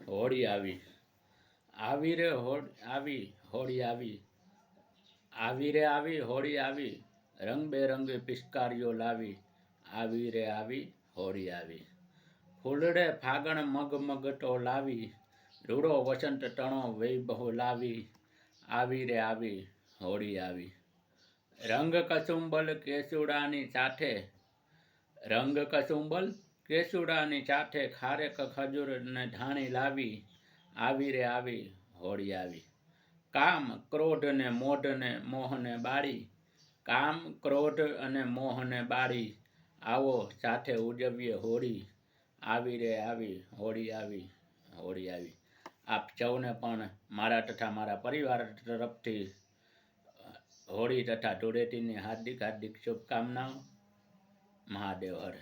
હોળી આવી, આવી રે આવી હોળી આવી, આવી રે આવી હોળી આવી, રંગબેરંગી પિચકારીઓ લાવી, આવી રે આવી હોળી આવી. ફૂલડે ફાગણ મગ મગટો લાવી, રૂડો વસંત ટણો વૈભવ લાવી, આવી રે આવી હોળી આવી. રંગ કસુંબલ કેસુડાની સાથે, રંગ કસુંબલ કેસુડાની સાથે, ખારેક ખજૂર ને ધાણી લાવી, આવી રે આવી હોળી આવી. કામ ક્રોધ ને મોઢ ને મોહને બાળી, કામ ક્રોધ અને મોહને બાળી, આવો સાથે ઉજવીએ હોળી, આવી રે આવી હોળી આવી હોળી આવી. આપ સૌને પણ મારા તથા મારા પરિવાર તરફથી હોળી તથા ધૂળેટીની હાર્દિક હાર્દિક શુભકામનાઓ. મહાદેવ હર.